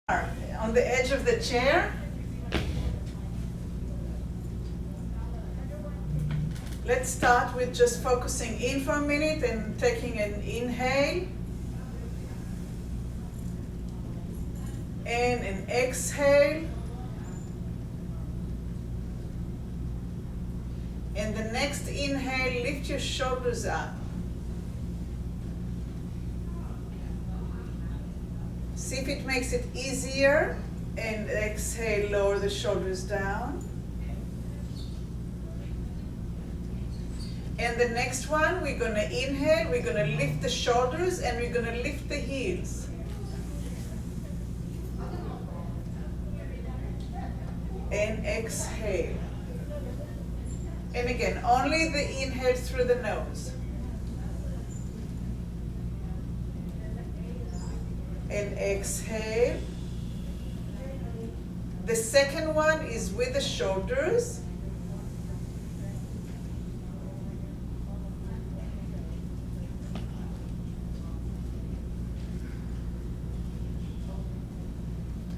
On the edge of the chair. Let's start with just focusing in for a minute and taking an inhale and an exhale. And the next inhale, lift your shoulders up. See if it makes it easier, and exhale, lower the shoulders down. And the next one, we're going to inhale, we're going to lift the shoulders, and we're going to lift the heels. And exhale. And again, only the inhale through the nose. And exhale. The second one is with the shoulders.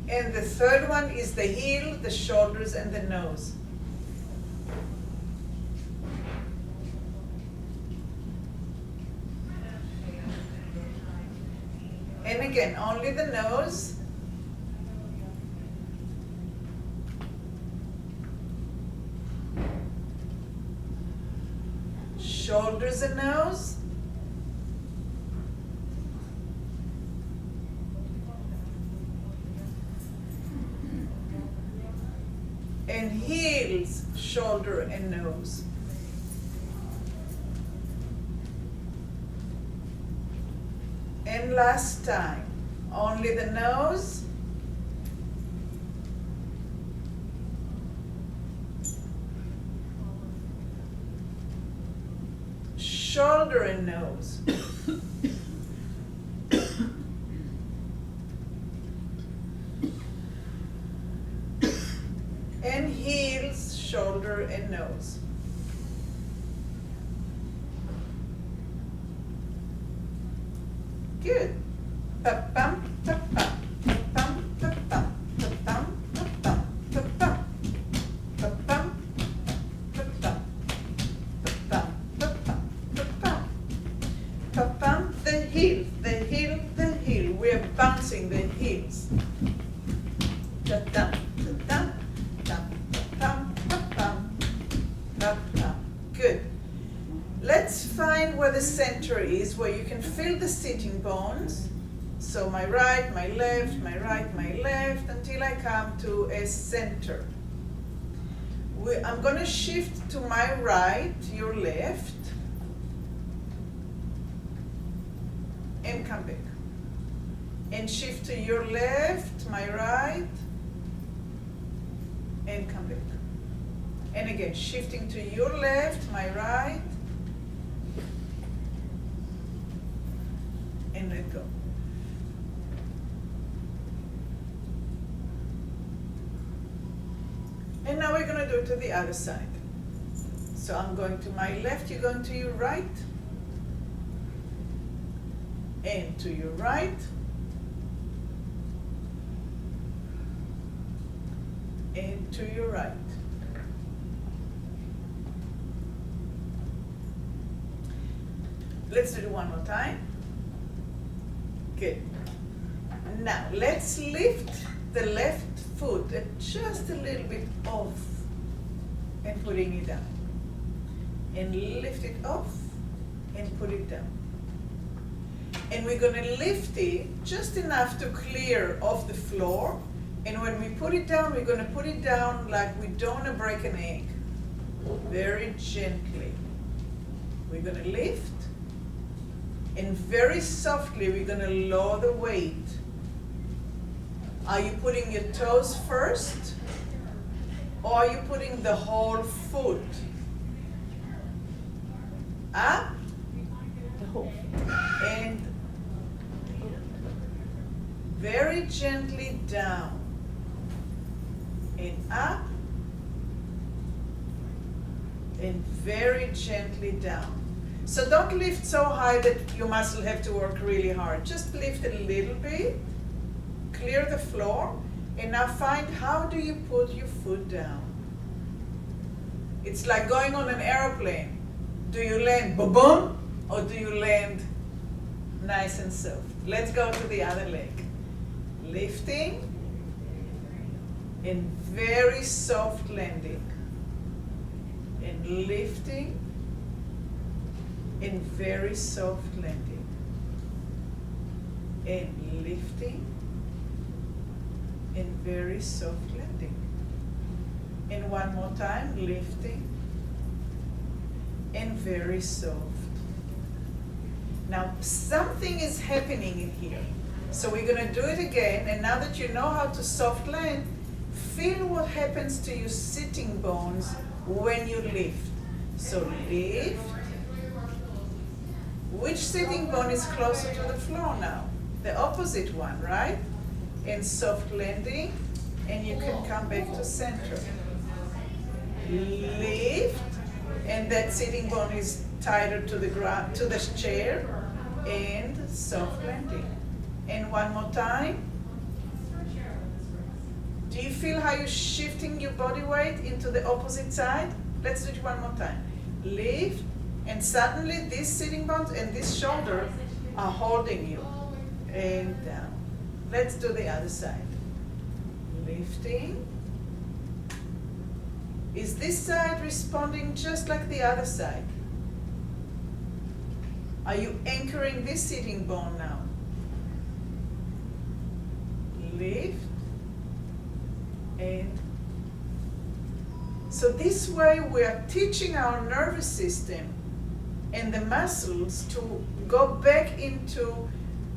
And the third one is the heel, the shoulders, and the nose. And again, only the nose. Shoulders and nose. And heels, shoulder, and nose. And last time, only the nose. Shoulder and nose. And heels, shoulder, and nose. Good. Pa-pum, pa-pum, pa-pum, pa-pum, pa-pum, pa-pum, pa-pum, pa-pum, pa-pum, pa-pum, pa-pum, pa-pum. Pa-pum, the heel, the heel, the heel. We're bouncing the heels. Ta-dum, ta-dum, ta-pum, pa-pum, pa-pum. Good. Let's find where the center is, where you can feel the sitting bones. So my right, my left, my right, my left, until I come to a center. I'm going to shift to my right, your left, and come back. And shift to your left, my right, and come back. And again, shifting to your left, my right, and let go. And now we're going to do it to the other side. So I'm going to my left, you're going to your right, and to your right, and to your right. Let's do it one more time. Good. Now let's lift the left foot just a little bit off and putting it down. And lift it off and put it down. And we're going to lift it just enough to clear off the floor. And when we put it down, we're going to put it down like we don't want to break an egg. Very gently. We're going to lift. And very softly, we're going to lower the weight. Are you putting your toes first? Or are you putting the whole foot? Up. And very gently down. And up. And very gently down. So don't lift so high that your muscle have to work really hard. Just lift a little bit, clear the floor, and now find how do you put your foot down. It's like going on an airplane. Do you land boom, or do you land nice and soft? Let's go to the other leg. Lifting and very soft landing. And lifting and very soft landing. And lifting and very soft landing. And one more time, lifting and very soft. Now, something is happening in here. So we're going to do it again, and now that you know how to soft land, feel what happens to your sitting bones when you lift. So lift. Which sitting bone is closer to the floor now? The opposite one, right? And soft landing, and you can come back to center. Lift, and that sitting bone is tighter to the ground, to the chair, and soft landing. And one more time. Do you feel how you're shifting your body weight into the opposite side? Let's do it one more time. Lift, and suddenly these sitting bones and this shoulder are holding you. And down. Let's do the other side. Lifting. Is this side responding just like the other side? Are you anchoring this sitting bone now? Lift. And so this way we are teaching our nervous system and the muscles to go back into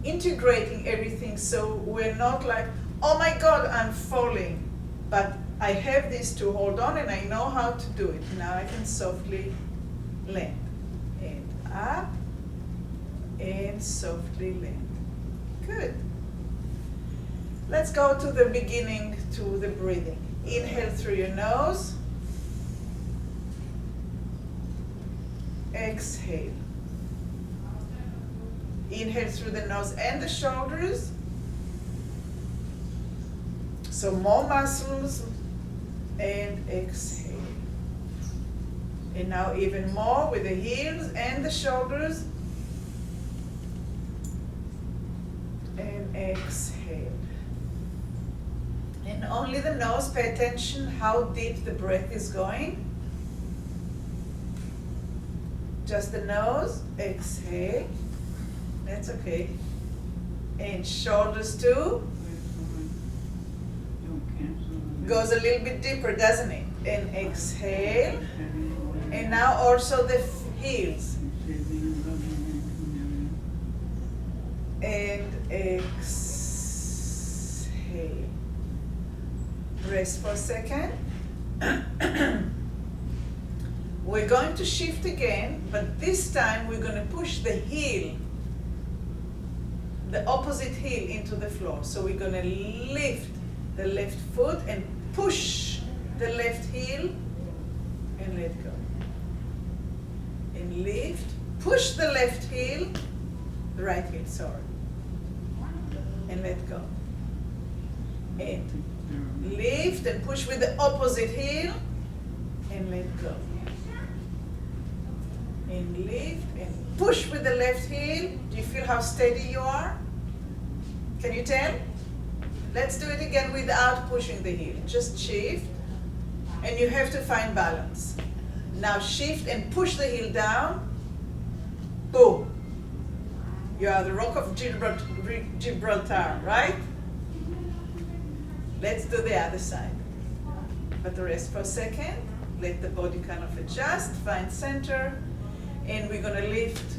integrating everything, so we're not like, oh my God, I'm falling. But I have this to hold on and I know how to do it. Now I can softly land. And up and softly land. Good. Let's go to the beginning, to the breathing. Inhale through your nose. Exhale. Inhale through the nose and the shoulders. So more muscles, and exhale. And now even more with the heels and the shoulders. And exhale. And only the nose, pay attention how deep the breath is going. Just the nose, exhale. That's okay. And shoulders too. Goes a little bit deeper, doesn't it? And exhale. And now also the heels. And exhale. Rest for a second. We're going to shift again, but this time we're going to push the heel, the opposite heel, into the floor. So we're going to lift the left foot and push the left heel and let go. And lift, push the left heel, the right heel, sorry, and let go. And lift and push with the opposite heel and let go. And lift and push with the left heel. Do you feel how steady you are? Can you tell? Let's do it again without pushing the heel. Just shift, and you have to find balance. Now shift and push the heel down. Boom. You are the Rock of Gibraltar, right? Let's do the other side. But rest for a second. Let the body kind of adjust, find center. And we're going to lift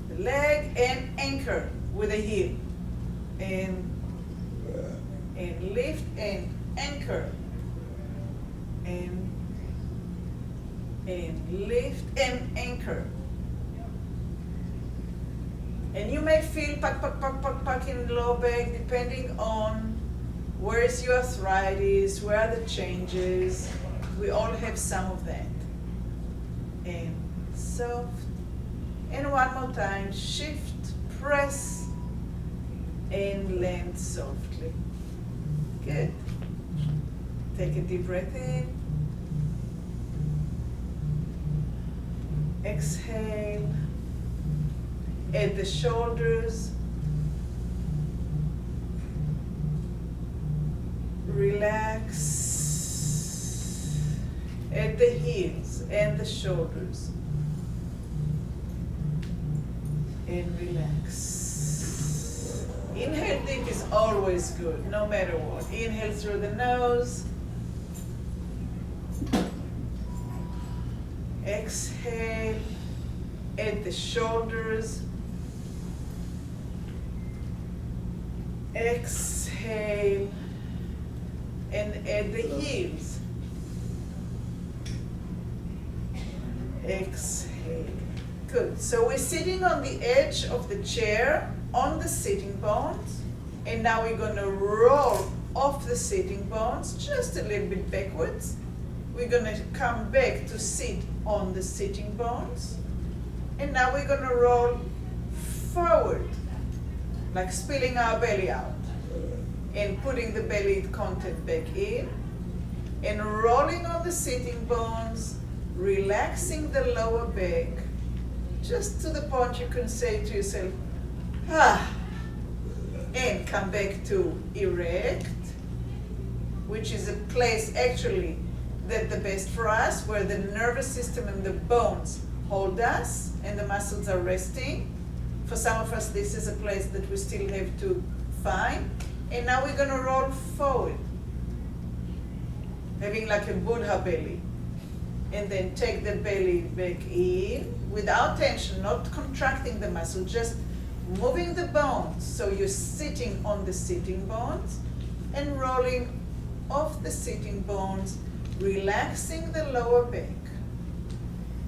the leg and anchor with the heel. And lift and anchor. And lift and anchor. And you may feel pack in low back depending on where is your arthritis, where are the changes. We all have some of that. And soft. And one more time, shift, press, and land softly. Good. Take a deep breath in. Exhale. At the shoulders. Relax. At the heels and the shoulders. And relax. Inhale deep is always good, no matter what. Inhale through the nose. Exhale at the shoulders. Exhale and at the heels. Exhale. Good. So we're sitting on the edge of the chair on the sitting bones, and now we're going to roll off the sitting bones just a little bit backwards. We're going to come back to sit on the sitting bones, and now we're going to roll forward, like spilling our belly out and putting the belly content back in, and rolling on the sitting bones, relaxing the lower back, just to the point you can say to yourself, ah, and come back to erect, which is a place actually that's the best for us, where the nervous system and the bones hold us and the muscles are resting. For some of us, this is a place that we still have to find. And now we're going to roll forward, having like a Buddha belly. And then take the belly back in without tension, not contracting the muscle, just moving the bones. So you're sitting on the sitting bones and rolling off the sitting bones, relaxing the lower back.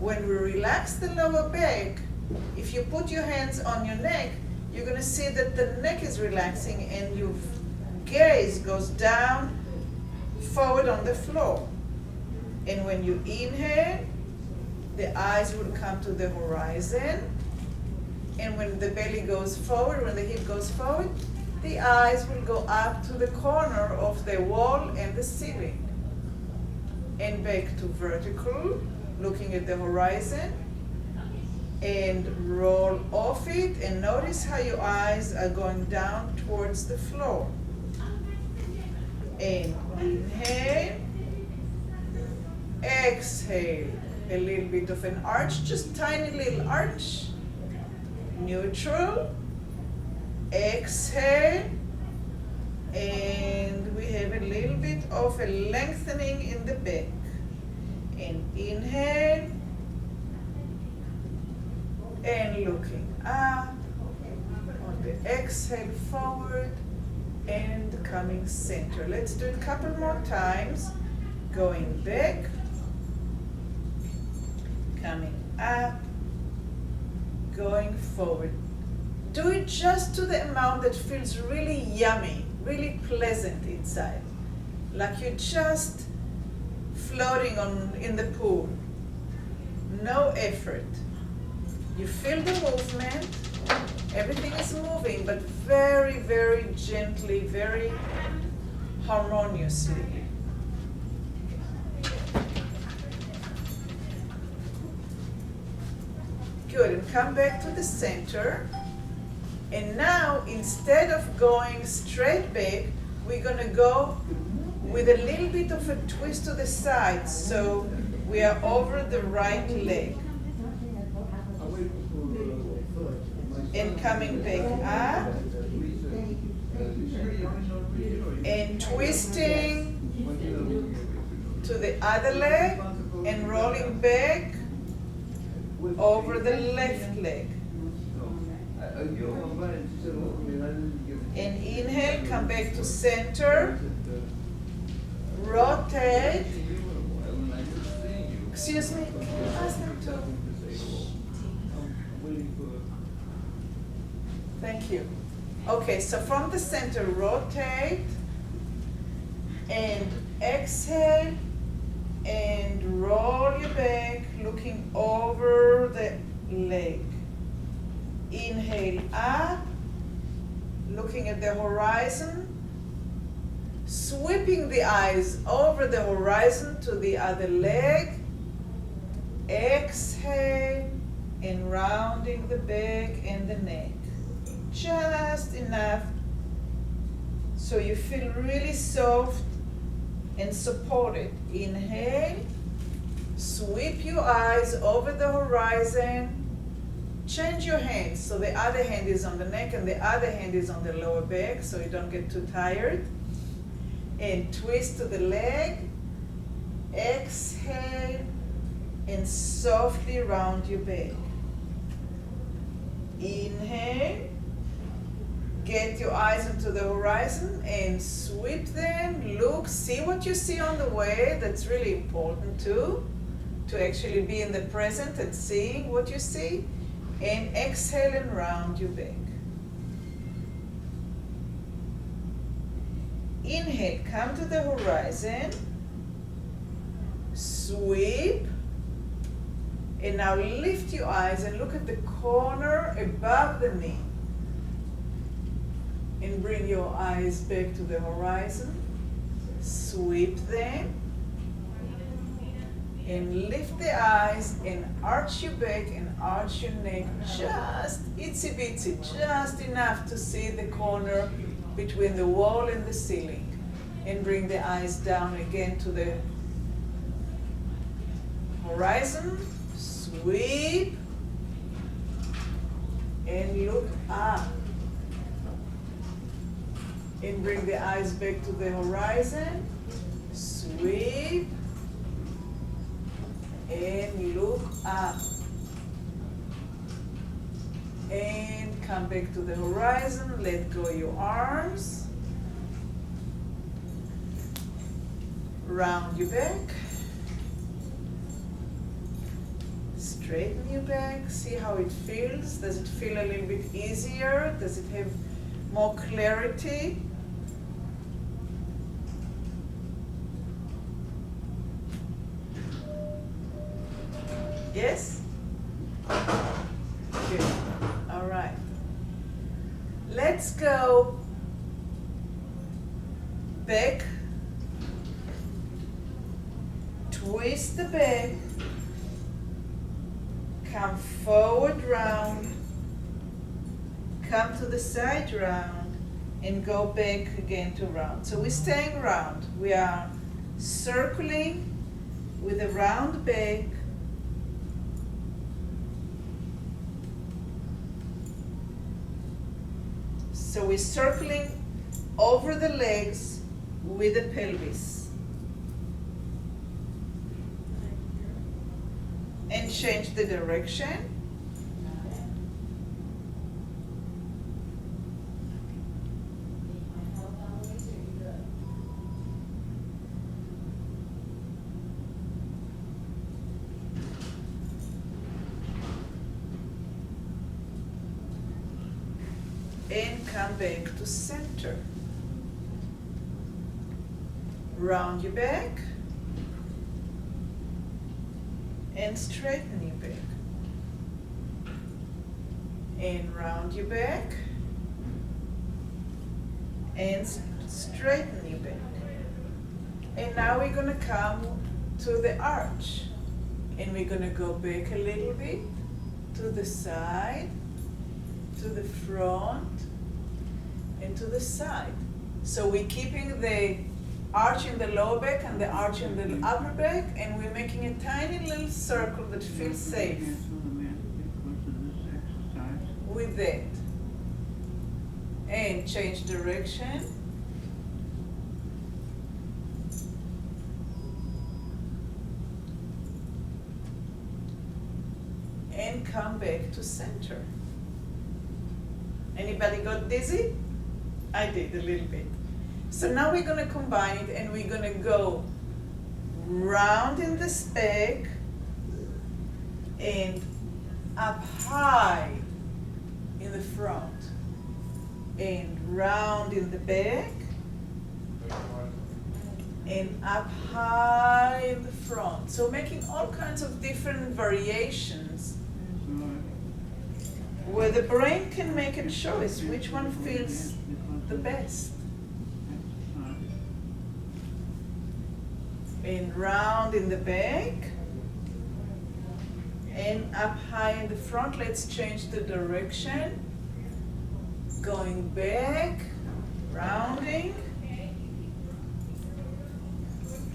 When we relax the lower back, if you put your hands on your neck, you're going to see that the neck is relaxing and your gaze goes down, forward on the floor. And when you inhale, the eyes will come to the horizon. And when the belly goes forward, when the hip goes forward, the eyes will go up to the corner of the wall and the ceiling. And back to vertical, looking at the horizon. And roll off it, and notice how your eyes are going down towards the floor. And inhale. Exhale, a little bit of an arch, just tiny little arch. Neutral. Exhale. And we have a little bit of a lengthening in the back. And inhale. And looking up. On the exhale, forward. And coming center. Let's do it a couple more times. Going back. Coming up, going forward. Do it just to the amount that feels really yummy, really pleasant inside. Like you're just floating in the pool. No effort. You feel the movement. Everything is moving, but very, very gently, very harmoniously. Good, and come back to the center. And now, instead of going straight back, we're going to go with a little bit of a twist to the side. So we are over the right leg. And coming back up. And twisting to the other leg and rolling back over the left leg. And inhale, come back to center. Rotate. Excuse me, can you ask them to? Thank you. Okay, so from the center, rotate and exhale and roll your back, looking over the leg. Inhale up, looking at the horizon, sweeping the eyes over the horizon to the other leg. Exhale and rounding the back and the neck. Just enough so you feel really soft and supported. Inhale, sweep your eyes over the horizon. Change your hands so the other hand is on the neck and the other hand is on the lower back so you don't get too tired. And twist to the leg. Exhale and softly round your back. Inhale. Get your eyes into the horizon and sweep them. Look, see what you see on the way. That's really important too, to actually be in the present and seeing what you see. And exhale and round your back. Inhale, come to the horizon. Sweep. And now lift your eyes and look at the corner above the knee. And bring your eyes back to the horizon. Sweep them. And lift the eyes and arch your back and arch your neck. Just itsy bitsy, just enough to see the corner between the wall and the ceiling. And bring the eyes down again to the horizon. Sweep. And look up. And bring the eyes back to the horizon. Sweep. And look up. And come back to the horizon. Let go your arms. Round your back. Straighten your back. See how it feels. Does it feel a little bit easier? Does it have more clarity? Yes? Good. All right. Let's go back. Twist the back. Come forward round. Come to the side round. And go back again to round. So we're staying round. We are circling with a round back. So we're circling over the legs with the pelvis. And change the direction. And come back to center. Round your back. And straighten your back. And round your back. And straighten your back. And now we're going to come to the arch. And we're going to go back a little bit to the side, to the front, and to the side. So we're keeping the arch in the lower back and the arch in the upper back, and we're making a tiny little circle that feels safe with that. And change direction. And come back to center. Anybody got dizzy? I did a little bit. So now we're going to combine it and we're going to go round in the back and up high in the front and round in the back and up high in the front. So making all kinds of different variations where the brain can make a choice which one feels the best. And round in the back, and up high in the front. Let's change the direction. Going back, rounding,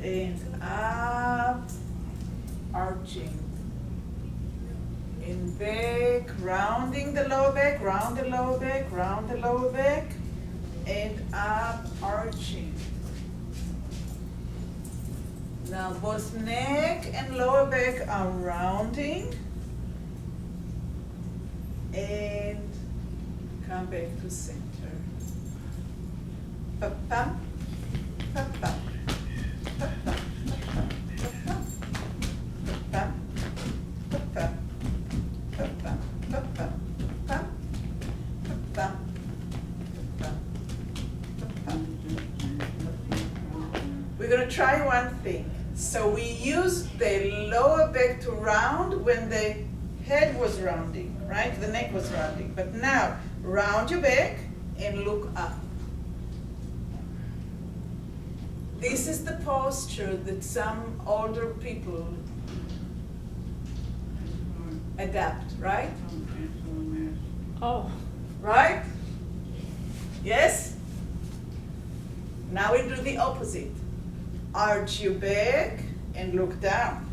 and up, arching. In back, rounding the lower back, round the lower back, round the lower back, and up, arching. Now both neck and lower back are rounding, and come back to center. Pa-pam, pa-pam, pa-pam, pa-pam, pa-pam, pa-pam, pa-pam, pa-pam, pa-pam, pa-pam, pa-pam. We're going to try one thing. So we use the lower back to round when the head was rounding, right? The neck was rounding. But now, round your back and look up. This is the posture that some older people adapt, right? Oh. Right? Yes? Now we do the opposite. Arch your back and look down.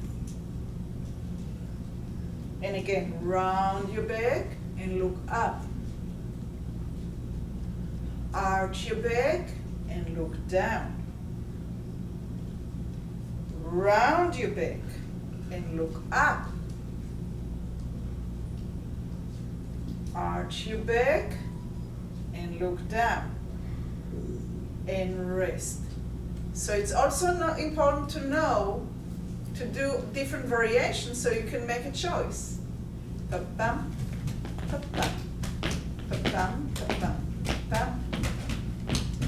And again, round your back and look up. Arch your back and look down. Round your back and look up. Arch your back and look down. And rest. So it's also important to know to do different variations so you can make a choice. Pa-pam, pa-pam, pa-pam, pa-pam, pa-pam,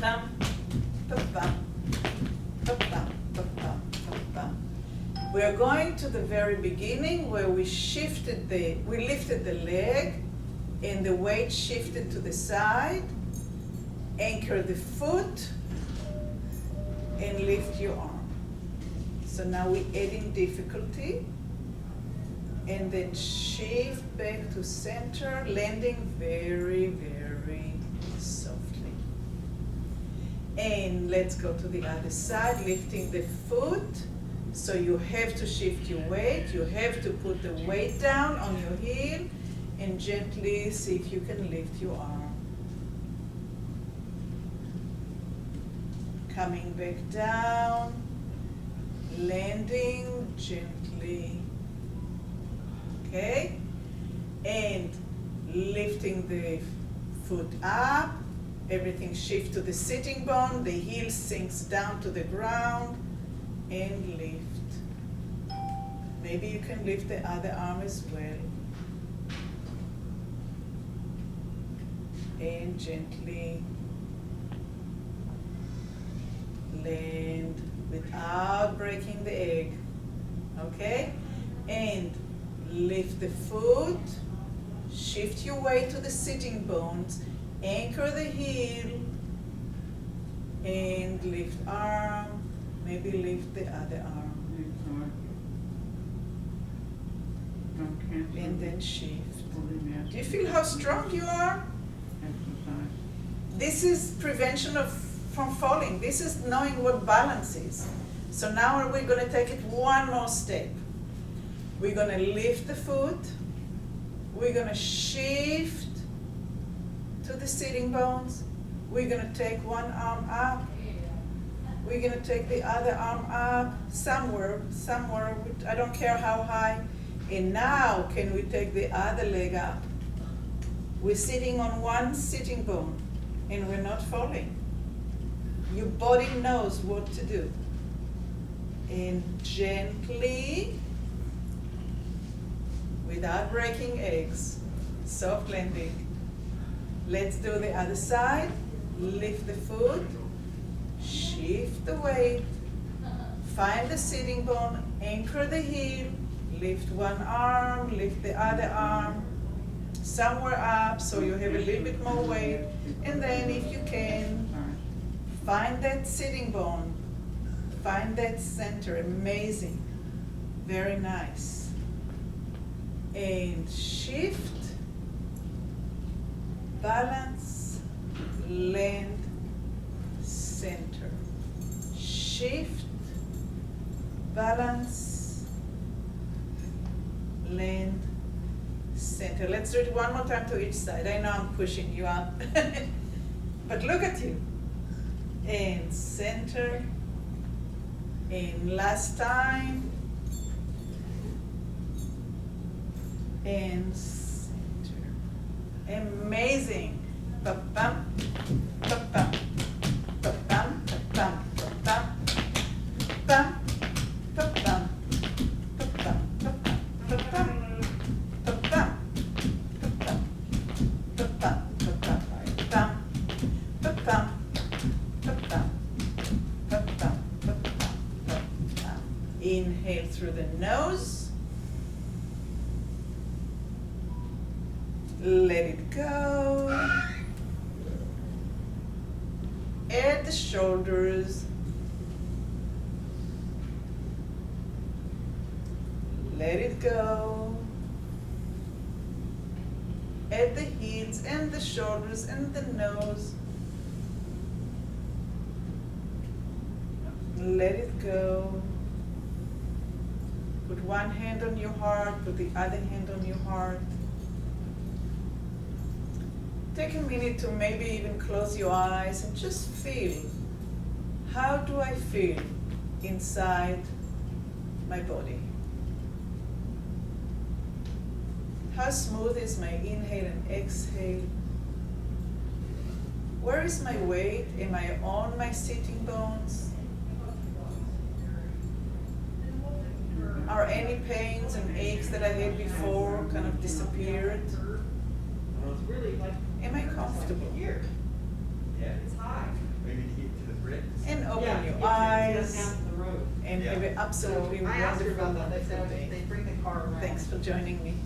pam, pa-pam, pa-pam, pa-pam, pa-pam. We are going to the very beginning where we lifted the leg and the weight shifted to the side. Anchor the foot and lift your arm. So now we're adding difficulty, and then shift back to center, landing very, very softly. And let's go to the other side, lifting the foot. So you have to shift your weight. You have to put the weight down on your heel and gently see if you can lift your arm. Coming back down, landing gently, okay? And lifting the foot up, everything shifts to the sitting bone, the heel sinks down to the ground, and lift. Maybe you can lift the other arm as well. And gently land without breaking the egg, okay? And lift the foot, shift your weight to the sitting bones, anchor the heel, and lift arm, maybe lift the other arm. And then shift. Do you feel how strong you are? This is prevention from falling. This is knowing what balance is. So now we're going to take it one more step. We're going to lift the foot. We're going to shift to the sitting bones. We're going to take one arm up. We're going to take the other arm up somewhere, I don't care how high. And now can we take the other leg up? We're sitting on one sitting bone and we're not falling. Your body knows what to do. And gently, without breaking eggs, soft landing. Let's do the other side. Lift the foot, shift the weight, find the sitting bone, anchor the heel, lift one arm, lift the other arm, somewhere up so you have a little bit more weight. And then if you can, find that sitting bone, find that center, amazing, very nice. And shift, balance, land, center. Shift, balance, land, center. Let's do it one more time to each side. I know I'm pushing you up, but look at you. And center, and last time, and center. Amazing. Ba-bum, ba-bum, ba-bum, ba-bum, ba-bum, bum, ba-bum, ba-bum, ba-bum, ba-bum, ba-bum, ba-bum, ba-bum, ba-bum, ba-bum. Inhale through the nose. Let it go. At the shoulders. Let it go. At the heels and the shoulders and the nose. Let it go. Put one hand on your heart, put the other hand on your heart. Take a minute to maybe even close your eyes and just feel, how do I feel inside my body? How smooth is my inhale and exhale? Where is my weight? Am I on my sitting bones? Are any pains and aches that I had before kind of disappeared? Am I comfortable? Yeah, it's high. Maybe to get to the bricks. And open Yeah, your get to- eyes down the road. and Yeah. have an absolutely I asked her wonderful, about that, they wonderful said day. they bring the car around. Thanks for joining me.